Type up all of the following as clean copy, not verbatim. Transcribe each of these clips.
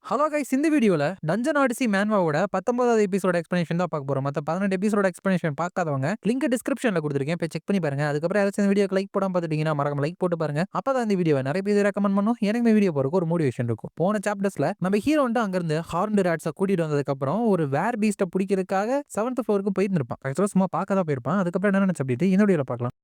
Hello guys, இந்த வீடியோல dungeon odyssey மேன்வாவோட 19வது எபிசோட எக்ஸ்பிளனேஷன் தான் பார்க்க போறோம். மத்த 18 எபிசோட எக்ஸ்பிளனேஷன் பார்க்காதவங்க லிங்க் டிஸ்கிரிப்ஷன்ல கொடுத்துருக்கேன். போய் செக் பண்ணி பாருங்க. அதுக்கப்புறம் யாராச்சும் இந்த வீடியோக்கு லைக் போடாம பார்த்துட்டீங்கன்னா மறக்காம லைக் போட்டு பாருங்க. அப்பதான் இந்த வீடியோவை நிறைய பேர் ரெக்கமெண்ட் பண்ணும். எனக்கு வீடியோ போறதுக்கு ஒரு மோட்டிவேஷன் இருக்கும். போன சாப்டர்ஸ்ல நம்ம ஹீரோ வந்து அங்கிருந்து ஹார்ன்டு ராட்ஸை கூட்டிட்டு வந்ததுக்கு அப்புறம் ஒரு வேர் பீஸ்ட்டை பிடிக்கிறதுக்காக 7th ஃப்ளோருக்கு போயிட்டு இருப்பான். ஆக்சுவலா சும்மா பார்க்க தான் போயிருப்பான். அதுக்கப்புறம் என்ன நினைச்சு அப்படின்ட்டு இந்த வீடியோல பார்க்கலாம்.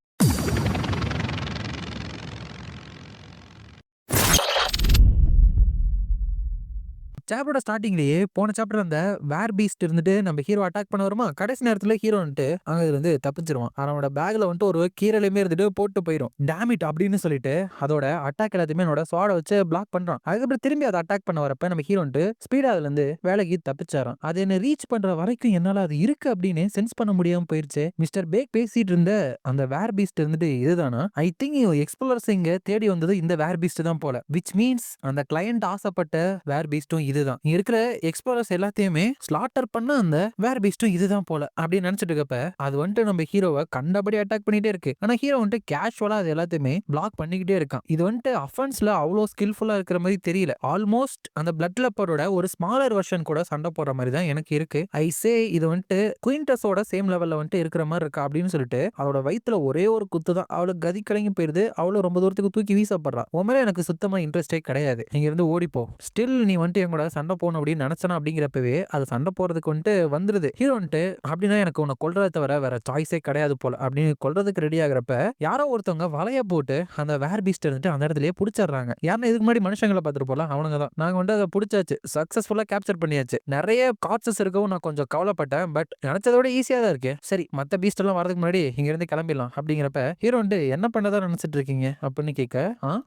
சாப்டரோட ஸ்டார்டிங்லயே போன சாப்டர் அந்த வேர் பீஸ்ட் இருந்துட்டு நம்ம ஹீரோ அட்டாக் பண்ண வருமா, கடைசி நேரத்துல ஹீரோ வந்துட்டு அங்க இருந்து தப்பிச்சிருவான். அவனோட பேக்ல வந்துட்டு ஒரு கீரலுமே இருந்துட்டு போட்டு போயிடும். டேமிட் அப்படின்னு சொல்லிட்டு அதோட அட்டாக் எல்லாத்தையுமே என்னோட ஸ்வாட வச்சு பிளாக் பண்றான். அதுக்கப்புறம் திரும்பி அதை அட்டாக் பண்ண வரப்ப நம்ம ஹீரோ வந்துட்டு ஸ்பீடா அதுல இருந்து வேலைக்கு தப்பிச்சாரான். அது என்ன ரீச் பண்ற வரைக்கும் என்னால அது இருக்கு அப்படின்னு சென்ஸ் பண்ண முடியாம போயிருச்சு. மிஸ்டர் பேக் பேசிட்டு இருந்த அந்த வேர் பீஸ்ட் இருந்துட்டு இதுதானா? ஐ திங்க் எக்ஸ்ப்ளோரர்ஸ் இங்க தேடி வந்தது இந்த வேர் பீஸ்ட் தான் போல. விச் மீன்ஸ் அந்த கிளையண்ட் ஆசைப்பட்ட வேர் பீஸ்டும் இதுதான். இங்க இருக்கிற எக்ஸ்ப்ளோரர்ஸ் எல்லாத்தையுமே ஸ்லாட்டர் பண்ண அந்த வேர் பீஸ்டும் இதுதான் போல அப்படின்னு நினைச்சிட்டு இருக்கப்ப அது வந்துட்டு நம்ம ஹீரோவை கண்டபடி அட்டாக் பண்ணிட்டே இருக்கு. ஆனா ஹீரோ வந்துட்டு கேஷுவலா அது எல்லாத்தையுமே பிளாக் பண்ணிக்கிட்டே இருக்கான். இது வந்துட்டு அஃபென்ஸ்ல அவ்வளோ ஸ்கில்ஃபுல்லா இருக்கிற மாதிரி தெரியல. ஆல்மோஸ்ட் அந்த பிளட் லெப்பரோட ஒரு ஸ்மாலர் வெர்ஷன் கூட சண்டை போடுற மாதிரி தான் எனக்கு இருக்கு. ஐ சே இது வந்துட்டு குயின்டஸோட சேம் லெவல்ல வந்துட்டு இருக்கிற மாதிரி இருக்கா அப்படின்னு சொல்லிட்டு அவளோட வயித்துல ஒரே ஒரு குத்து தான் அவளுக்கு கதி கலங்கி போயிருது. அவளும் ரொம்ப தூரத்துக்கு தூக்கி வீசப்படுறா. உண்மையில எனக்கு சுத்தமா இன்ட்ரெஸ்டே கிடையாது. இங்க இருந்து ஓடிப்போ. ஸ்டில் நீ வந்துட்டு எங்களோட சண்டை போகணும் அப்படின்னு நினைச்சனா அப்படிங்கிறப்பவே அது சண்டை போறதுக்கு வந்துட்டு வந்துருது. ஹீரோ வந்துட்டு அப்படின்னா எனக்கு உன்னை கொல்றதை தவிர வேற சாய்ஸே கிடையாது போல அப்படின்னு கொல்றதுக்கு ரெடி ஆகிறப்ப யாரோ ஒருத்தவங்க வலைய போட்டு அந்த வேர் பீஸ்ட் இருந்துட்டு அந்த இடத்துலயே பிடிச்சிடுறாங்க. யாருன்னா இதுக்கு முன்னாடி மனுஷங்களை பார்த்துட்டு போல அவனுங்க தான். நாங்க வந்து அதை பிடிச்சாச்சு, சக்சஸ்ஃபுல்லா கேப்சர் பண்ணியாச்சு. நிறைய காட்சஸ் இருக்கவும் நான் கொஞ்சம் கவலைப்பட்டேன். பட் நினைச்சதோட ஈஸியா தான் இருக்கு. சரி, மத்த பீஸ்ட் எல்லாம் வரதுக்கு முன்னாடி இங்க இருந்து கிளம்பிடலாம் அப்படிங்கிறப்ப ஹீரோ வந்து என்ன பண்ணதா நினைச்சிட்டு இருக்கீங்க அப்படின்னு கேட்க,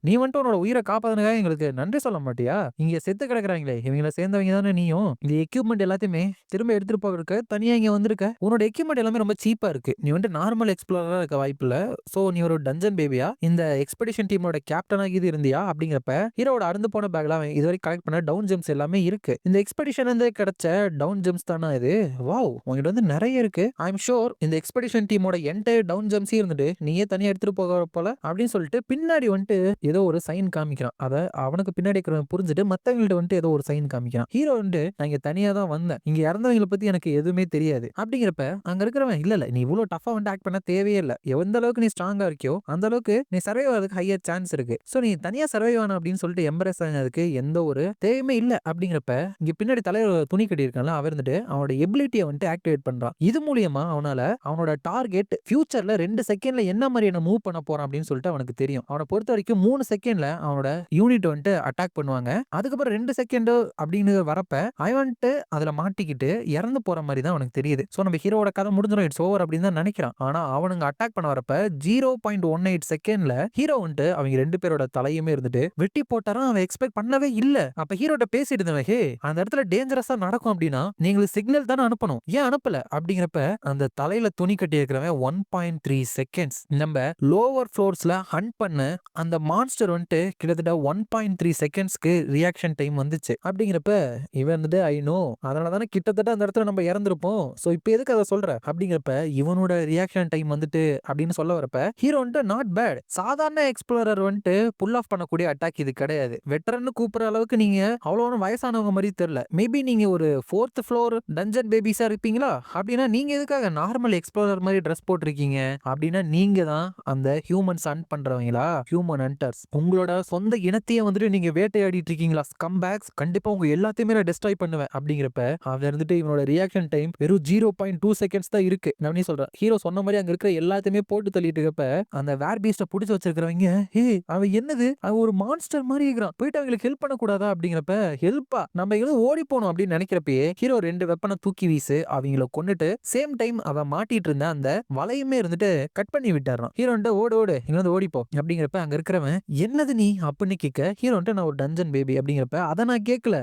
நீ வந்துட்டு உன்னோட உயிரை காப்பாதுனுக்காக எங்களுக்கு நன்றி சொல்ல மாட்டியா? இங்க செத்து கிடக்குறாங்களே இவங்கள சேர்ந்தவங்க தானே நீயும். இந்த எக்யூப்மெண்ட் எல்லாத்தையுமே திரும்ப எடுத்துட்டு போகிறதுக்கு தனியா இங்க வந்திருக்க. உன்னோட எக்யூப்மெண்ட் எல்லாமே ரொம்ப சீப்பா இருக்கு. நீ வந்து நார்மல் எக்ஸ்ப்ளோரரா இருக்க வாய்ப்பு இல்ல. சோ நீ ஒரு டஞ்சன் பேபியா, இந்த எக்ஸ்பெடிஷன் டீமோட கேப்டனா இது இருந்தியா அப்படிங்கிறப்ப ஹீரோட அருந்து போன பேக்ல அவன் இதுவரை கலெக்ட் பண்ண டவுன் ஜெம்ஸ் எல்லாமே இருக்கு. இந்த எக்ஸ்பெடிஷன் வந்து கிடைச்ச டவுன் ஜெம்ஸ் தானா இது? வாவ், உங்ககிட்ட வந்து நிறைய இருக்கு. ஐ எம் ஷூர் இந்த எக்ஸ்பெடிஷன் டீமோட என்டையர் டவுன் ஜெம்ஸ் இருந்துட்டு நீயே தனியா எடுத்துட்டு போக போல அப்படின்னு சொல்லிட்டு பின்னாடி வந்துட்டு ஏதோ ஒரு சைன் காமிக்கிறான். அத அவனுக்கு பின்னாடி இருக்கிறவன் புரிஞ்சுட்டு மத்தவங்கள்ட்ட வந்துட்டு ஏதோ ஒரு சைன் காமிக்கிறான். ஹீரோ வந்து நான் இங்க தனியா தான் வந்தேன், இங்க இறந்தவங்களை பத்தி எனக்கு எதுவுமே தெரியாது அப்படிங்கிறப்ப அங்க இருக்கிறவன் இல்ல நீ இவ்வளவு டஃபா வந்து ஆக்ட் பண்ண தேவையே இல்ல. எந்த அளவுக்கு நீ ஸ்ட்ராங்கா இருக்கியோ அந்த அளவுக்கு நீ சர்வைவ் ஆகிறதுக்கு ஹையர் சான்ஸ் இருக்கு. சோ நீ தனியா சர்வைவ் ஆன அப்படின்னு சொல்லிட்டு எம்பரஸ் ஆனதுக்கு எந்த ஒரு தேவையுமே இல்ல அப்படிங்கிறப்ப இங்க பின்னாடி தலைவர் துணி கட்டி இருக்கான்ல அவர் இருந்துட்டு அவனோட எபிலிட்டியை வந்துட்டு ஆக்டிவேட் பண்றான். இது மூலியமா அவனால அவனோட டார்கெட் ஃபியூச்சர்ல 2 செகண்ட்ல என்ன மாதிரியான மூவ் பண்ண போறான் அப்படின்னு சொல்லிட்டு அவனுக்கு தெரியும். அவனை பொறுத்த வரைக்கும் 3 செகண்ட்ல அவனோட யூனிட் வந்துட்டு அட்டாக் பண்ணுவாங்க. அதுக்கப்புறம் 2 செகண்ட் அப்படின்னு வரப்ப அவன் வந்துட்டு அதுல மாட்டிக்கிட்டு இறந்து போற மாதிரி தான் அவனுக்கு தெரியுது. சோ நம்ம ஹீரோட கதை முடிஞ்சிடும், இட்ஸ் ஓவர் அப்படின்னு தான் நினைக்கிறான். ஆனா அவனுங்க அட்டாக் பண்ண வரப்ப 0.18 செகண்ட்ல ஹீரோ வந்துட்டு அவங்க 2 பேரோட தலையுமே இருந்துட்டு வெட்டி போட்டாராம். அவன் எக்ஸ்பெக்ட் பண்ணவே இல்ல. அப்ப ஹீரோட்ட பேசிட்டு இருந்தவன், ஹே அந்த இடத்துல டேஞ்சரஸா நடக்கும் அப்படின்னா நீங்க சிக்னல் தானே அனுப்பணும், ஏன் அனுப்பல அப்படிங்கிறப்ப அந்த தலையில துணி கட்டி இருக்கிறவன் 1.3 செகண்ட்ஸ் நம்ம லோவர் ஃப்ளோர்ஸ்ல ஹண்ட் பண்ண அந்த மான்ஸ்டர் வந்துட்டு கிட்டத்தட்ட 1.3 செகண்ட்ஸ்க்கு ரியாக்ஷன் டைம் வந்துச்சு அப்படிங்கிறப்ப இவன் வந்துட்டு ஐ நோ அதனால தானே கிட்டத்தட்ட அந்த இடத்துல நம்ம இறந்துருப்போம். சோ இப்போ எதுக்கு அதை சொல்ற அப்படிங்கிறப்ப இவனோட ரியாக்ஷன் டைம் வந்துட்டு அப்படின்னு சொல்ல வரப்ப ஹீரோ வந்துட்டு நாட் பேட். சாதாரண எக்ஸ்ப்ளோரர் வந்துட்டு புல் ஆஃப் பண்ணக்கூடிய அட்டாக் இது கிடையாது. வெட்டரன்னு கூப்பிடுற அளவுக்கு நீங்க அவ்வளோ வயசானவங்க மாதிரி தெரியல. மேபி நீங்க ஒரு 4th ஃப்ளோர் டஞ்சன் பேபிஸா இருப்பீங்களா அப்படின்னா நீங்க எதுக்காக நார்மல் எக்ஸ்ப்ளோரர் மாதிரி ட்ரெஸ் போட்டிருக்கீங்க அப்படின்னா நீங்க தான் அந்த ஹியூமன்ஸ் ஹண்ட் பண்றவங்களா, ஹியூமன் ஹண்டர்ஸ். உங்களோட சொந்த இனத்தையே வந்துட்டு நீங்க வேட்டையாடிட்டு இருக்கீங்களா ஸ்கம் பேக்ஸ், கண்டிப்பா உங்க எல்லாத்தையுமே நான் டெஸ்ட்ராய் பண்ணுவேன் அப்படிங்கிறப்ப அவன் இருந்துட்டு இவனோட ரியாக்ஷன் டைம் வெறும் 0.2 செகண்ட்ஸ் தான் இருக்கு. நான் சொல்றேன் ஹீரோ சொன்ன மாதிரி அங்க இருக்கிற எல்லாத்தையுமே போட்டு தள்ளிட்டு இருக்கப்ப அந்த வேர் பீஸ்ட புடிச்சு வச்சிருக்கிறவங்க, ஹே அவன் என்னது அவன் ஒரு மான்ஸ்டர் மாதிரி இருக்கிறான், போயிட்டு அவங்களுக்கு ஹெல்ப் பண்ணக்கூடாதா அப்படிங்கிறப்ப ஹெல்ப்பா நம்ம எங்க ஓடி போனோம் அப்படின்னு நினைக்கிறப்பயே ஹீரோ 2 வெப்பனை தூக்கி வீசு அவங்கள கொண்டுட்டு சேம் டைம் அவன் மாட்டிட்டு இருந்த அந்த வலையுமே இருந்துட்டு கட் பண்ணி விட்டாரான். ஹீரோ ஓடு ஓடு இங்க வந்து ஓடிப்போ அப்படிங்கிறப்ப அங்க இருக்கிறவன் என்னது நீ அப்படின்னு கேட்க ஹீரோ நான் ஒரு டஞ்சன் பேபி அப்படிங்கிறப்ப அதை நான் கேட்கல,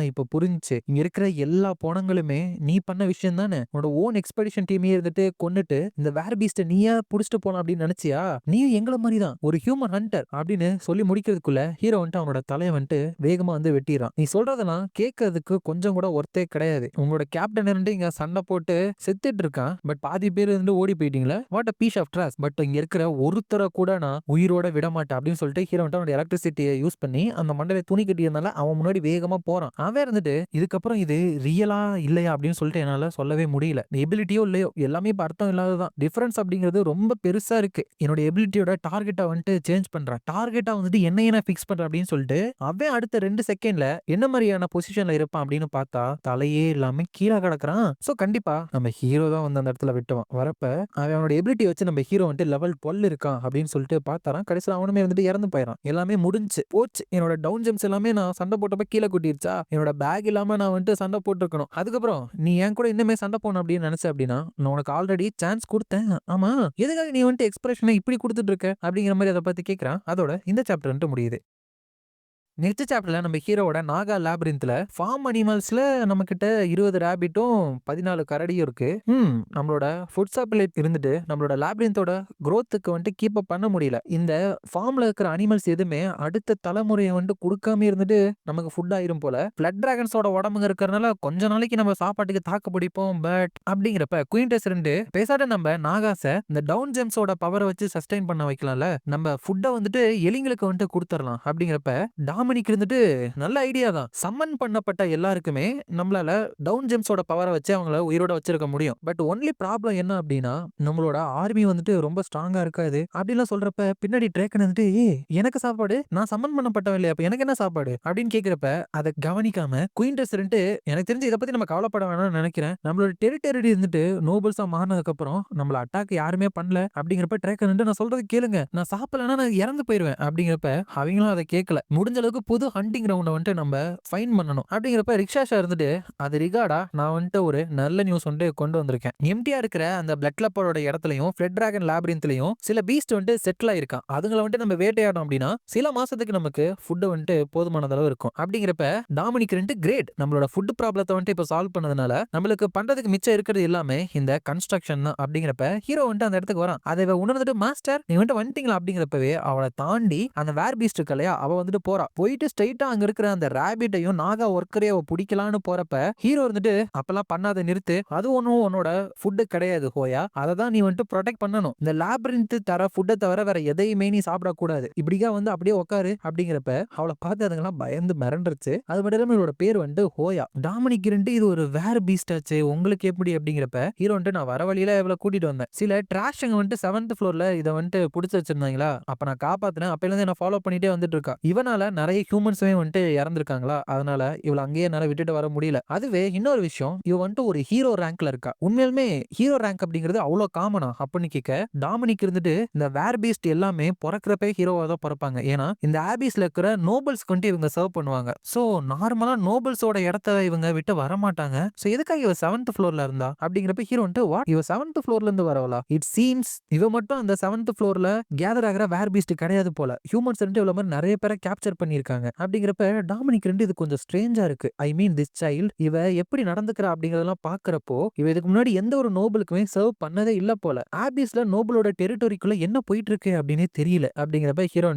இப்ப புரிஞ்சுச்சு, இங்க இருக்கிற எல்லா போனங்களுமே நீ பண்ண விஷயம் தானே, உன்னோட ஓன் எக்ஸ்பெடிஷன் டீமே இருந்துட்டு கொண்டுட்டு இந்த வேர் பீஸ்ட நீயா புடிச்சிட்டு போன அப்படின்னு நினைச்சியா, நீ எங்களை மாதிரி தான் ஒரு ஹியூமன் ஹண்டர் அப்படின்னு சொல்லி முடிக்கிறதுக்குள்ள ஹீரோ அவனோட தலையை வேகமா வெட்டிடுறான். நீ சொல்றதெல்லாம் கேட்கறதுக்கு கொஞ்சம் கூட ஒர்த்தே கிடையாது. உங்களோட கேப்டன் இருந்து இங்க சண்டை போட்டு செத்துட்டு இருக்கான், பட் பாதி பேர் ஓடி போயிட்டீங்களா, what a piece of trash, but இங்க இருக்கிற ஒருத்தரை கூட நான் உயிரோட விட மாட்டேன் அப்படின்னு சொல்லிட்டு ஹீரோ அவனோட எலக்ட்ரிசிட்டியை யூஸ் பண்ணி அந்த மண்டல துணி கட்டியிருந்தால அவன் முன்னாடி வேகமா வேகமா போறான். அவன் இருந்துட்டு இதுக்கப்புறம் இது ரியலா இல்லையா அப்படின்னு சொல்லிட்டு என்னால சொல்லவே முடியல. எபிலிட்டியோ இல்லையோ எல்லாமே இப்ப அர்த்தம் இல்லாததுதான். டிஃபரன்ஸ் அப்படிங்கிறது ரொம்ப பெருசா இருக்கு. என்னோட எபிலிட்டியோட டார்கெட்ட வந்துட்டு சேஞ்ச் பண்றேன். டார்கெட்டா வந்துட்டு என்னையே நான் ஃபிக்ஸ் பண்றேன் அப்படின்னு சொல்லிட்டு அவன் அடுத்த 2 செகண்ட்ல என்ன மாதிரியான பொசிஷன்ல இருப்பான் அப்படின்னு பார்த்தா தலையே இல்லாம கீழ கிடக்குறான். சோ கண்டிப்பா நம்ம ஹீரோ தான் வந்து அந்த இடத்துல வெட்டுவான். வரப்ப அவனோட எபிலிட்டி வச்சு நம்ம ஹீரோ வந்துட்டு லெவல் 12 இருக்கான் அப்படின்னு சொல்லிட்டு பார்த்தாராம். கடைசியில அவனுமே வந்துட்டு இறந்து போயிறான். எல்லாமே முடிஞ்சு போச்சு. என்னோட டவுன் ஜெம்ஸ் எல்லாமே நான் சண்டை போட்டப்ப கீழ கொட்டிருச்சா? என்னோட பேக் இல்லாம நான் வந்துட்டு சண்டை போட்டுருக்கணும். அதுக்கப்புறம் நீ என் கூட இன்னுமே சண்டை போடணும் அப்படின்னு நினைச்ச அப்படின்னா நான் உனக்கு ஆல்ரெடி சான்ஸ் கொடுத்தேன். ஆமா எதுக்காக நீ வந்துட்டு எக்ஸ்பிரஷனை இப்படி கொடுத்துட்டு இருக்க அப்படிங்கிற மாதிரி அதை பத்தி கேட்கிறான். அதோட இந்த சாப்டர் வந்துட்டு முடியுது. நெக்ஸ்ட் சாப்டர்ல நம்ம ஹீரோவோட நாகா லாபிரிந்த்ல ஃபார்ம் அனிமல்ஸ்ல நம்ம கிட்ட 20 ரேபிட்டும் 14 கரடியும் இருக்கு. நம்மளோட ஃபுட் சப்ளை இருந்துட்டு நம்மளோட லாபிரிந்தோட growthக்கு வந்துட்டு கீப் அப் பண்ண முடியல. இந்த ஃபார்ம்ல இருக்கிற அனிமல்ஸ் எதுவுமே அடுத்த தலைமுறையை வந்துட்டு கொடுக்காம இருந்துட்டு நமக்கு ஃபுட் ஆயிரும் போல. பிளட் டிராகன்ஸோட உடம்புங்க இருக்கிறதுனால கொஞ்ச நாளைக்கு நம்ம சாப்பாட்டுக்கு தாக்கு பிடிப்போம். பட் அப்படிங்கிறப்ப குயின்டஸ் 2 பேசாத நம்ம நாகாஸ இந்த டவுன் ஜெம்ஸோட பவரை வச்சு சஸ்டைன் பண்ண வைக்கலாம்ல. நம்ம ஃபுட்டை வந்துட்டு எலிங்களுக்கு வந்துட்டு கொடுத்துடலாம். அப்படிங்கிறப்ப டாமினிக் இருந்துட்டு நல்ல ஐடியா தான். சம்மன் பண்ணப்பட்ட எல்லாருக்குமே நம்மளால டவுன் ஜெம்ஸோட பவரை வச்சு அவங்கள உயிரோட வச்சிருக்க முடியும். பட் ஒன்லி ப்ராப்ளம் என்ன அப்படின்னா நம்மளோட ஆர்மி வந்துட்டு ரொம்ப ஸ்ட்ராங்கா இருக்காது அப்படின்லாம் சொல்றப்ப பின்னாடி ட்ரேக்கன் வந்துட்டு எனக்கு சாப்பாடு நான் சம்மன் பண்ணப்பட்டவன் இல்லையா அப்ப எனக்கு என்ன சாப்பாடு அப்படின்னு கேக்குறப்ப அதை கவனிக்காம குயின்டஸ் எனக்கு தெரிஞ்சு இதை பத்தி நம்ம கவலைப்பட வேணாம்னு நினைக்கிறேன். நம்மளோட டெரிட்டரி இருந்துட்டு நோபல்ஸா மாறினதுக்கு அப்புறம் நம்மள அட்டாக் யாருமே பண்ணல அப்படிங்கிறப்ப ட்ரேக்கன் நான் சொல்றது கேளுங்க நான் சாப்பிடலன்னா நான் இறந்து போயிருவேன் அப்படிங்கிறப்ப அவங்களும் அதை கேட்கல. முடிஞ்ச அளவுக்கு புது ஹண்டிங் கிரவுண்ட வந்துட்டு நம்ம ஃபைன் பண்ணணும் அப்படிங்கிறப்ப ரிக்ஷாஷா இருந்துட்டு அது ரிகார்டா நான் வந்துட்டு ஒரு நல்ல நியூஸ் வந்துட்டு கொண்டு வந்திருக்கேன். எம்டியா இருக்கிற அந்த பிளட் கிளப்பரோட இடத்துலயும் பிளட் டிராகன் லாபிரிந்த்லயும் சில பீஸ்ட் வந்துட்டு செட்டில் ஆயிருக்கான். அதுங்களை வந்துட்டு நம்ம வேட்டையாடும் அப்படின்னா சில மாசத்துக்கு நமக்கு ஃபுட் வந்துட்டு போதுமான அளவு இருக்கும். அப்படிங்கிறப்ப டாமினிக் கிரேட் நம்மளோட ஃபுட் ப்ராப்ளத்தை வந்துட்டு இப்ப சால்வ் பண்ணதுனால நம்மளுக்கு பண்றதுக்கு மிச்சம் இருக்கிறது எல்லாமே இந்த கன்ஸ்ட்ரக்ஷன் தான். அப்படிங்கிறப்ப ஹீரோ வந்துட்டு அந்த இடத்துக்கு வரான். அதை உணர்ந்துட்டு மாஸ்டர் நீ வந்துட்டு வந்துட்டீங்களா அப்படிங்கிறப்பவே அவளை தாண்டி அந்த வேர் பீஸ்ட் இருக்கு இல்லையா அவ வந்துட்டு போறா. போயிட்டு ஸ்ட்ரைட்டா அங்க இருக்கிற அந்த ராபிட்டையும் நாகா ஒர்க்கரையும் அவ பிடிக்கலான்னு போறப்ப ஹீரோ இருந்துட்டு அப்பெல்லாம் பண்ணாத நிறுத்து. அது ஒன்னும் உன்னோட ஃபுட்டு கிடையாது ஹோயா. அதை தான் நீ வந்துட்டு ப்ரொடெக்ட் பண்ணணும். இந்த லாபிரிந்த் தர ஃபுட்டை தவிர வேற எதையுமே நீ சாப்பிடக்கூடாது. இப்படிக்கா வந்து அப்படியே உட்காரு அப்படிங்கிறப்ப அவளை பார்த்து அதுங்கெல்லாம் பயந்து மிரண்டுருச்சு. அது மட்டும் இல்லாம இவரோட பேர் வந்துட்டு ஹோயா. டாமினிக் இது ஒரு வேர் பீஸ்ட் ஆச்சு உங்களுக்கு எப்படி அப்படிங்கிறப்ப ஹீரோ வந்துட்டு நான் வர வழியில இவ்வளவு கூட்டிட்டு வந்தேன். சில டிராஷங்க வந்துட்டு 7th ஃப்ளோர்ல இதை வந்துட்டு பிடிச்சு வச்சிருந்தாங்களா அப்ப நான் காப்பாத்தினேன். அப்பல இருந்து என்ன ஃபாலோ பண்ணிட்டே வந்துட்டு இருக்கா. இவனால நிறைய ஹியூமன்ஸுமே வந்துட்டு இறந்திருக்காங்களா அதனால இவள அங்கேயே என்னால விட்டுட்டு வர முடியல. அதுவே இன்னொரு விஷயம் இவ வந்துட்டு ஒரு ஹீரோ ரேங்க்ல இருக்கா. உண்மையிலுமே ஹீரோ ரேங்க் அப்படிங்கிறது அவ்வளவு காமனா அப்படின்னு கேட்க டாமினிக் இருந்துட்டு இந்த வேர் பீஸ்ட் எல்லாமே பிறக்கிறப்பே ஹீரோவா தான் பிறப்பாங்க. ஏன்னா இந்த ஆபீஸ்ல இருக்கிற நோபல்ஸ்க்கு வந்துட்டு இவங்க சர்வ் பண்ணுவாங்க. சோ நார்மலா நோபல்ஸோட இடத்த இவங்க விட்டு வர மாட்டாங்க. சோ எதுக்காக இவ 7th ஃப்ளோர்ல இருந்தா அப்படிங்கிறப்ப ஹீரோ வந்துட்டு வாட் இவ 7th ஃப்ளோர்ல இருந்து வரவளா இட் சீம்ஸ் இவ மட்டும் அந்த 7th ஃப்ளோர்ல கேதர் ஆகிற வேர் பீஸ்ட் கிடையாது போல. ஹியூமன்ஸ் வந்துட்டு இவ்வளவு மாதிரி நிறைய பேரை கேப்சர் பண்ணிருக்காங்க. அப்படிங்கிறப்ப டாமினிக் இது கொஞ்சம் ஸ்ட்ரேஞ்சா இருக்கு. ஐ மீன் திஸ் சைல்ட் இவ எப்படி நடந்துக்கிறா அப்படிங்கறதெல்லாம் பாக்குறப்போ இவ இதுக்கு முன்னாடி எந்த ஒரு நோபலுக்குமே சர்வ் பண்ணதே இல்ல போல. ஆபீஸ்ல நோபலோட டெரிட்டரிக்குள்ள என்ன போயிட்டு இருக்கு அப்படின்னே தெரியல. அப்படிங்கிறப்ப ஹீரோ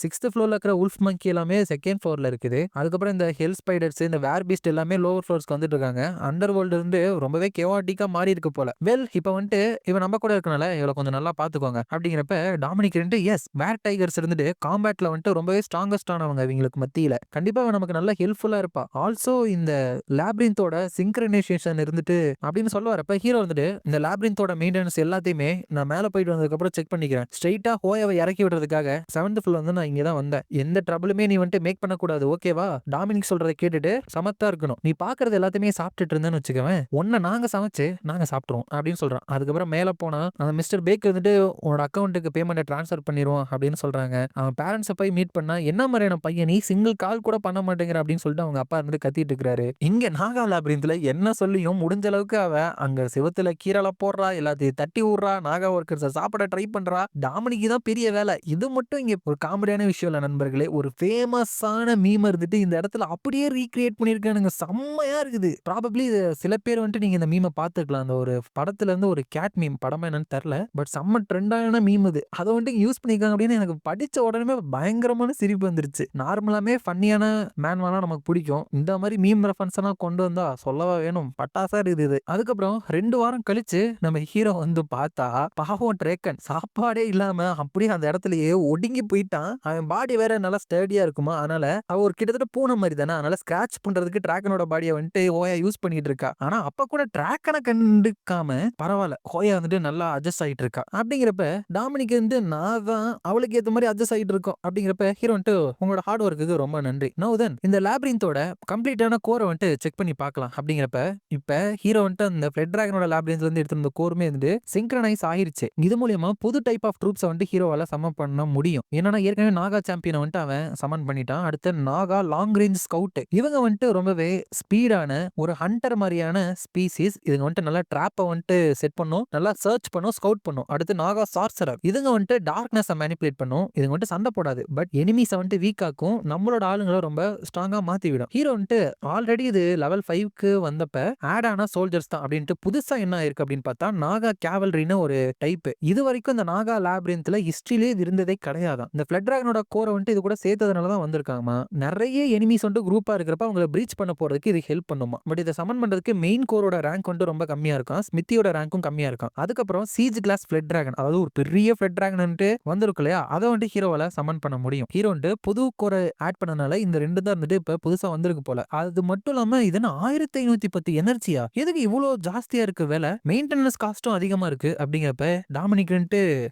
6th ஃப்ளோர்ல இருக்கிற உல்ஃப் மங்கி எல்லாமே 2nd ஃப்ளோர்ல இருக்குது. அதுக்கப்புறம் இந்த ஹெல் ஸ்பைடர்ஸ் இந்த வேர் பீஸ்ட் எல்லாமே லோவர் ஃப்ளோர்ஸ்க்கு வந்துட்டு இருக்காங்க. அண்டர் வேர்ல்டு இருந்து ரொம்பவே கேவாட்டிக்கா மாறி இருக்கு போல. வெல் இப்ப வந்துட்டு இவ நம்ம கூட இருக்கனால இவளை கொஞ்சம் நல்லா பாத்துக்கோங்க அப்படிங்கிறப்ப டாமினிக் எஸ் வேர் டைகர்ஸ் இருந்துட்டு காம்பேட்ல வந்துட்டு ரொம்பவே ஸ்ட்ராங்கஸ்ட் ஆனவங்க இவங்களுக்கு மத்தியில கண்டிப்பா நமக்கு நல்ல ஹெல்ப்ஃபுல்லா இருப்பா. ஆல்சோ இந்த லாபிரிந்தோட சிங்க்ரனைசேஷன் இருந்துட்டு அப்படின்னு சொல்ல வரப்ப ஹீரோ வந்துட்டு இந்த லாபிரிந்தோட மெயின்டெனன்ஸ் எல்லாத்தையுமே நான் மேல போயிட்டு வந்ததுக்கு அப்புறம் செக் பண்ணிக்கிறேன். ஸ்ட்ரைட்டா ஹோயாவை இறக்கி விடுறதுக்காக 7th ஃப்ளோர் வந்து நான் இங்க தான் வந்தேன். எந்த ட்ரபிளுமே நீ வந்துட்டு மேக் பண்ணக்கூடாது ஓகேவா. டாமினிக் சொல்றதை கேட்டுட்டு சமத்தா இருக்கணும். நீ பாக்குறது எல்லாத்தையுமே சாப்பிட்டுட்டு இருந்தேன்னு வச்சுக்கவேன் ஒன்ன நாங்க சமைச்சு நாங்க சாப்பிட்டுருவோம் அப்படின்னு சொல்றான். அதுக்கப்புறம் மேல போனா அந்த மிஸ்டர் பேக் வந்துட்டு உன்னோட அக்கௌண்ட்டுக்கு பேமெண்ட் டிரான்ஸ்ஃபர் பண்ணிடுவோம் அப்படின்னு சொல்றாங்க. அவன் பேரண்ட்ஸை போய் மீட் பண்ணா என்ன மாதிரியான பையன் நீ சிங்கிள் கால் கூட பண்ண மாட்டேங்கிற அப்படின்னு சொல்லிட்டு அவங்க அப்பா இருந்து கத்திட்டு இருக்காரு. இங்க நாகா லாபிரிந்த்ல என்ன சொல்லியும் முடிஞ்ச அளவுக்கு அவ அங்க சிவத்துல கீரல போடுறா எல்லாத்தையும் தட்டி விடுறா. நாகா ஒர்க்கர்ஸை சாப்பிட ட்ரை பண்றா. டாமினிக்கு தான் பெரிய வேலை. இது மட்டும் இங்க ஒரு காமெடியான விஷயம் இல்ல நண்பர்களே. ஒரு ஃபேமஸான மீம் இருந்துட்டு இந்த இடத்துல அப்படியே ரீக்ரியேட் பண்ணிருக்கானுங்க. செம்மையா இருக்குது. ப்ராபப்ளி சில பேர் வந்துட்டு நீங்க இந்த மீமை பார்த்துக்கலாம். அந்த ஒரு படத்துல இருந்து ஒரு கேட் மீம் படமா என்னன்னு தெரியல. பட் செம்ம ட்ரெண்டான மீம் இது. அதை வந்துட்டு யூஸ் பண்ணிருக்காங்க அப்படின்னு எனக்கு படிச்ச உடனே பயங்கரமான சிரிப்பு வந்துருச்சு. இருந்துச்சு. நார்மலாமே ஃபன்னியான மேன்வாலாம் நமக்கு பிடிக்கும். இந்த மாதிரி மீம் ரெஃபரன்ஸ் எல்லாம் கொண்டு வந்தா சொல்லவா வேணும், பட்டாசா இருக்குது இது. அதுக்கப்புறம் 2 வாரம் கழிச்சு நம்ம ஹீரோ வந்து பார்த்தா பாவம் ட்ரேக்கன் சாப்பாடே இல்லாம அப்படியே அந்த இடத்துலயே ஒடுங்கி போயிட்டான். அவன் பாடி வேற நல்லா ஸ்டர்டியா இருக்குமா, அதனால அவ ஒரு கிட்டத்தட்ட பூனை மாதிரி தானே, அதனால ஸ்கிராச் பண்றதுக்கு ட்ராக்கனோட பாடியை வந்துட்டு ஹோயா யூஸ் பண்ணிட்டு இருக்கா. ஆனா அப்ப கூட ட்ராக்கனை கண்டுக்காம பரவாயில்ல ஹோயா வந்துட்டு நல்லா அட்ஜஸ்ட் ஆயிட்டு இருக்கா. அப்படிங்கிறப்ப டாமினிக் வந்து நான் தான் அவளுக்கு ஏத்த மாதிரி அட்ஜஸ்ட் ஆயிட்டு இருக்கோம். அப்படிங்கிறப்ப ஹீரோ வந்துட்டு உங்களோட ஹார்ட் ஒர்க்குக்கு ரொம்ப நன்றி. நோ தென் இந்த லேப்ரின்த்தோட கம்ப்ளீட்டான கோரை வந்துட்டு செக் பண்ணி பார்க்கலாம். அப்படிங்கிறப்ப இப்ப ஹீரோ வந்துட்டு அந்த ஃப்ளட் டிராகனோட லேப்ரின்ஸ்ல இருந்து எடுத்து கோருமே வந்து சிங்க்ரனைஸ் ஆயிருச்சு. இது மூலியமா புது டைப் ஆஃப் ட்ரூப்ஸ் வந்துட்டு ஹீரோவால சமன் பண்ண முடியும். ஏன்னா ஏற்கனவே நாகா சாம்பியனை வந்துட்டு அவன் சமன் பண்ணிட்டான். அடுத்து நாகா லாங் ரேஞ்ச் ஸ்கவுட், இவங்க வந்துட்டு ரொம்பவே ஸ்பீடான ஒரு ஹண்டர் மாதிரியான ஸ்பீசிஸ். இதுங்க வந்துட்டு நல்லா ட்ராப்பை வந்துட்டு செட் பண்ணும், நல்லா சர்ச் பண்ணும், ஸ்கவுட் பண்ணும். அடுத்து நாகா சார்சரர், இதுங்க வந்துட்டு டார்க்னஸ் மேனிபுலேட் பண்ணும். இதுங்க வந்துட்டு சண்டை போடாது, பட் எனிமீஸை வந்துட்டு வீக் ஆக்கும், நம்மளோட ஆளுங்களை ரொம்ப ஸ்ட்ராங்கா மாத்தி விடும். ஹீரோ வந்துட்டு ஆல்ரெடி இது லெவல் 5க்கு வந்தப்ப ஆட் ஆன சோல்ஜர்ஸ் தான். அப்படின்ட்டு புதுசா என்ன இருக்கு அப்படின்னு பார்த்தா நாகா கேவல்ரின்னு ஒரு டைப். இது வரைக்கும் இந்த நாகா லேப்ரின்த்ல ஹிஸ்டரியிலே இது இருந்ததே கிடையாதான். இந்த ஃப்ளட் டிராகனோட கோரை வந்துட்டு இது கூட சேர்த்ததுனால தான் வந்திருக்காமா. நிறைய எனிமீஸ் வந்துட்டு குரூப்பா இருக்கிறப்ப அவங்களை பிரீச் பண்ண போறதுக்கு இது ஹெல்ப் பண்ணுமா. பட் இதை சமன் பண்றதுக்கு மெயின் கோரோட ரேங்க் வந்துட்டு ரொம்ப கம்மியா இருக்கும், ஸ்மித்தியோட ரேங்க்கும் கம்மியா இருக்கும். அதுக்கப்புறம் சீஜ் கிளாஸ் ஃப்ளட் டிராகன், அதாவது ஒரு பெரிய ஃப்ளட் டிராகன் வந்துட்டு வந்திருக்கு இல்லையா, அதை வந்துட்டு ஹீரோவால சமன் பண்ண முடியும். ஹீரோ வந்துட்டு புது கோரை ஆட் பண்ணனால இந்த 2 தான் வந்துட்டு இப்ப புதுசா வந்திருக்கு போல. அது மட்டும் இல்லாம இதுன்னு 1510 எனர்ஜியா, எதுக்கு இவ்வளவு ஜாஸ்தியா இருக்கு வேலை, மெயின்டெனன்ஸ் காஸ்டும் அதிகமா இருக்கு. அப்படிங்கிறப்ப டாமினிக்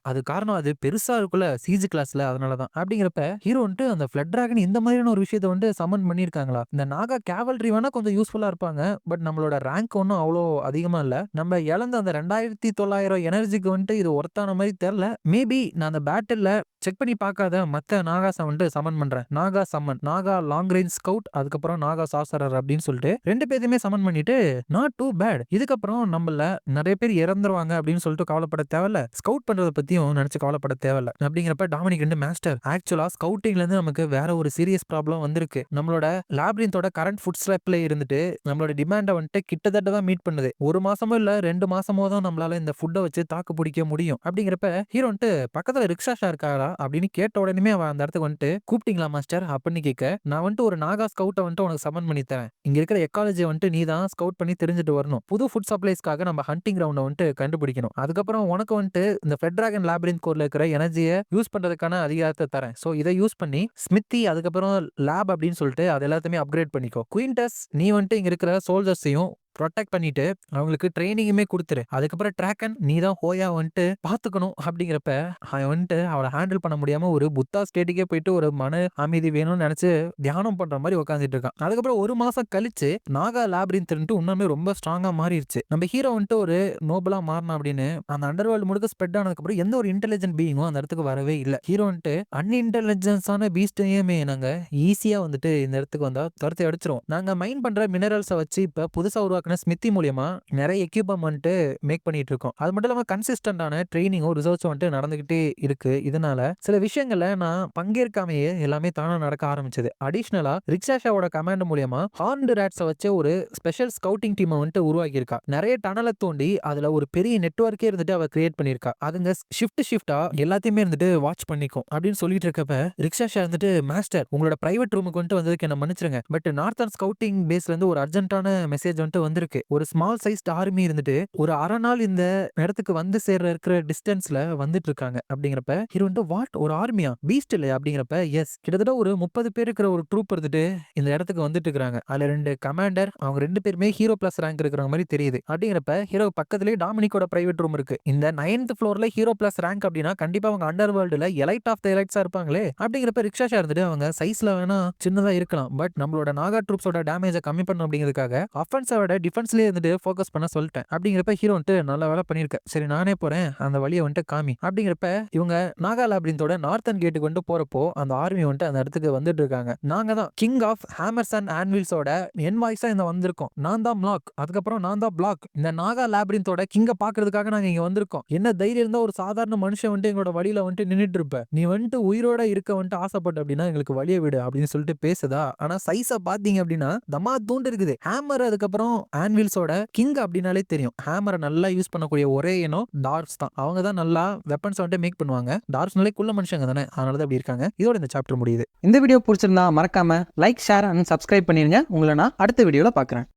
அது காரணம் அது பெருசா இருக்குல்ல சீஜ் கிளாஸ்ல, அதனாலதான். அப்படிங்கிறப்ப ஹீரோ வந்துட்டு அந்த ஃப்ளட் டிராகன் இந்த மாதிரியான ஒரு விஷயத்தை வந்து சமன் பண்ணிருக்காங்களா. இந்த நாகா கேவல்ரி வேணா கொஞ்சம் யூஸ்ஃபுல்லா இருப்பாங்க, பட் நம்மளோட ரேங்க் ஒன்னும் அவ்வளோ அதிகமா இல்ல. நம்ம இழந்த அந்த 2900 எனர்ஜிக்கு வந்துட்டு இது ஒர்த்தான மாதிரி தெரியல. மேபி நான் அந்த பேட்டில்ல செக் பண்ணி பார்க்காத மத்த நாகாஸை வந்துட்டு சமன் பண்றேன். Naga summon, Naga long range scout, அதுக்கப்புறம் நாகா சார்சரர் அப்படின்னு சொல்லிட்டு 2 பேருமே சமன் பண்ணிட்டு நாட் டூ பேட். இதுக்கப்புறம் நம்மள நிறைய பேர் இறந்துருவாங்க அப்படின்னு சொல்லிட்டு கவலைப்பட தேவையில்ல, ஸ்கவுட் பண்றத பத்தியும் நினைச்சு கவலைப்பட தேவையில்ல. அப்படிங்கிறப்ப டாமினிக் மாஸ்டர் ஆக்சுவலா ஸ்கவுட்டிங்ல இருந்து நமக்கு வேற ஒரு சீரியஸ் ப்ராப்ளம் வந்திருக்கு. நம்மளோட லேப்ரின்த்தோட கரண்ட் ஃபுட் ஸ்டெப்ல இருந்துட்டு நம்மளோட டிமாண்டை வந்துட்டு கிட்டத்தட்ட தான் மீட் பண்ணுது. 1 மாசமோ இல்ல 2 மாசமோ தான் நம்மளால இந்த ஃபுட்டை வச்சு தாக்கு பிடிக்க முடியும். அப்படிங்கிறப்ப ஹீரோ வந்துட்டு பக்கத்துல ரிக்ஷாஷா இருக்காரா அப்படின்னு கேட்ட உடனே அவன் அந்த இடத்துக்கு வந்துட்டு கூப்பிட்டீங்களா மாஸ்டர் அப்படின்னு கேட்க, நான் வந்துட்டு ஒரு நாகா ஸ்கவுட்டை வந்துட்டு உனக்கு சமன் பண்ணி தரேன். இங்க இருக்கிற எக்காலஜி வந்துட்டு நீ தான் ஸ்கவுட் பண்ணி தெரிஞ்சுட்டு வரணும். புது ஃபுட் சப்ளைஸ்க்காக நம்ம ஹண்டிங் கிரவுண்டை வந்துட்டு கண்டுபிடிக்கணும். அதுக்கப்புறம் உனக்கு வந்துட்டு இந்த ஃப்ளட் டிராகன் லேப்ரின்த் கோர்ல இருக்கிற எனர்ஜியை யூஸ் பண்றதுக்கான அதிகாரத்தை தரேன். சோ இதை யூஸ் பண்ணி ஸ்மித்தி அதுக்கப்புறம் லேப் அப்படின்னு சொல்லிட்டு அது எல்லாத்தையுமே அப்கிரேட் பண்ணிக்கோ. குயின்டஸ் நீ வந்துட்டு இங்க இருக்கிற சோல்ஜர்ஸையும் ப்ரொடெக்ட் பண்ணிட்டு அவங்களுக்கு ட்ரைனிங்குமே கொடுத்துரு. அதுக்கப்புறம் ட்ராக்கன் நீ தான் ஹோயா வந்துட்டு பாத்துக்கணும். அப்படிங்கிறப்ப அவன் வந்துட்டு அவளை ஹேண்டில் பண்ண முடியாம ஒரு புத்தா ஸ்டேட்டுக்கே போயிட்டு ஒரு மன அமைதி வேணும்னு நினைச்சு தியானம் பண்ற மாதிரி உட்காந்துட்டு இருக்கான். அதுக்கப்புறம் 1 மாசம் கழிச்சு நாகா லேப்ரின்த் இன்னுமே ரொம்ப ஸ்ட்ராங்கா மாறிடுச்சு. நம்ம ஹீரோ வந்துட்டு ஒரு நோபலா மாறணும் அப்படின்னு அந்த அண்டர்வேர்ல்டு முழுக்க ஸ்ப்ரெட் ஆனதுக்கு அப்புறம் எந்த ஒரு இன்டெலிஜென்ட் பீயிங்கும் அந்த இடத்துக்கு வரவே இல்லை. ஹீரோ வந்துட்டு அன்இன்டெலிஜென்ஸான பீஸ்டையுமே நாங்க ஈஸியா வந்துட்டு இந்த இடத்துக்கு வந்தா துரத்தி அடிச்சிரும். நாங்க மைன் பண்ற மினரல்ஸை வச்சு இப்ப புதுசா உருவாக்குன ஸ்மித்தி மூலியமா நிறைய எக்யூப்மெண்ட் மேக் பண்ணிட்டு இருக்கோம். அது மட்டும் இல்லாம கன்சிஸ்டன்டான ட்ரைனிங்கும் ரிசர்ச்சும் வந்துட்டு நடந்துகிட்டே இருக்கு. இதனால சில விஷயங்கள்ல நான் பங்கேற்காமையே எல்லாமே தானா நடக்க ஆரம்பிச்சது. அடிஷனலா ரிக்ஷாஷாவோட கமாண்ட் மூலியமா ஹார்ன்டு ரேட்ஸை வச்சு ஒரு ஸ்பெஷல் ஸ்கவுட்டிங் டீமை வந்துட்டு உருவாக்கி இருக்கா. நிறைய டனலை தோண்டி அதுல ஒரு பெரிய நெட்வொர்க்கே இருந்துட்டு அவ கிரியேட் பண்ணிருக்கா. அதுங்க ஷிஃப்டா எல்லாத்தையுமே இருந்துட்டு வாட்ச் பண்ணிக்கும் அப்படின்னு சொல்லிட்டு இருக்கப்ப ரிக்ஷாஷா இருந்துட்டு மாஸ்டர் உங்களோட பிரைவேட் ரூமுக்கு வந்துட்டு வந்ததுக்கு என்ன மன்னிச்சிருங்க, பட் நார்த்தன் ஸ்கவுட்டிங் பேஸ்ல இருந்து ஒரு அர்ஜென்ட்டான மெசேஜ் வந்துட்டு வந்திருக்கு. ஒரு ஸ்மால் சைஸ்ட் ஆர்மி இருந்துட்டு ஒரு அரை நாள் இந்த இடத்துக்கு வந்து சேர்ற இருக்கிற டிஸ்டன்ஸ்ல வந்துட்டு இருக்காங்க. அப்படிங்கிறப்ப ஹீரோ வந்துட்டு வாட் ஒரு ஆர்மியா பீஸ்ட் இல்லையா அப்படிங்கிறப்ப எஸ் கிட்டத்தட்ட ஒரு 30 பேர் இருக்கிற ஒரு ட்ரூப் இருந்துட்டு இந்த இடத்துக்கு வந்துட்டு இருக்காங்க. அதுல 2 கமாண்டர், அவங்க 2 பேருமே ஹீரோ பிளஸ் ரேங்க் இருக்கிற மாதிரி தெரியுது. அப்படிங்கிறப்ப ஹீரோ பக்கத்துலயே டாமினிக்கோட பிரைவேட் ரூம் இருக்கு. இந்த 9th ஃப்ளோர்ல ஹீரோ பிளஸ் ரேங்க் அப்படின்னா கண்டிப்பா அவங்க அண்டர் வேர்ல்டுல எலைட் ஆஃப் த எலைட்ஸா இருப்பாங்களே. அப்படிங்கிறப்ப ரிக்ஷாஷா இருந்துட்டு அவங்க சைஸ்ல வேணா சின்னதா இருக்கலாம், பட் நம்மளோட நாகா ட்ரூப்ஸோட டேமேஜை கம்மி பண்ணணும் அப்படிங்கிறதுக்காக அஃபென்ஸோட டிஃபென்ஸ்லயே இருந்துட்டு ஃபோக்கஸ் பண்ண சொல்லிட்டேன். அப்படிங்கிறப்ப ஹீரோ வந்துட்டு நல்ல வேலை பண்ணிருக்க, சரி நானே போறேன் அந்த வழியை வந்துட்டு காமி. அப்படிங்கிறப்ப இவங்க நாகா லேப்ரின்த்தோட நார்த்தன் கேட்டுக்கு வந்துட்டு போறப்போ அந்த ஆர்மி வந்துட்டு அந்த இடத்துக்கு வந்துட்டு இருக்காங்க. நாங்க தான் கிங் ஆஃப் ஹேமர்ஸ் அண்ட் ஆன்வில்ஸோட என் வாய்ஸா இந்த வந்திருக்கோம். நான் தான் பிளாக், அதுக்கப்புறம் நான் தான் பிளாக். இந்த நாகா லேப்ரின்த்தோட கிங்க பாக்குறதுக்காக நாங்க இங்க வந்திருக்கோம். என்ன தைரியம் இருந்தா ஒரு சாதாரண மனுஷன் வந்துட்டு எங்களோட வழியில வந்துட்டு நின்னுட்டு இருப்ப, நீ வந்துட்டு உயிரோட இருக்க வந்துட்டு ஆசைப்பட்ட அப்படின்னா எங்களுக்கு வழியை விடு அப்படின்னு சொல்லிட்டு பேசுதா. ஆனா சைஸா பாத்தீங்க அப்படின்னா தமா தூண்டு இருக்குது. ஹேமர் அதுக்கப்புறம் ஆன்வில்ஸோட கிங் அப்படின்னாலே தெரியும். ஹேமரை நல்லா யூஸ் பண்ணக்கூடிய ஒரே இனம் டார்க்ஸ் தான். அவங்க தான் நல்லா வெப்பன்ஸ் வந்துட்டு மேக் பண்ணுவாங்க. டார்க்ஸ்னாலே குள்ள மனுஷங்க தானே, அதனால தான் அப்படி இருக்காங்க. இதோட இந்த சாப்டர் முடியுது. இந்த வீடியோ பிடிச்சிருந்தா மறக்காம லைக், ஷேர் அண்ட் சப்ஸ்கிரைப் பண்ணிருங்க. உங்களை நான் அடுத்த வீடியோல பார்க்குறேன்.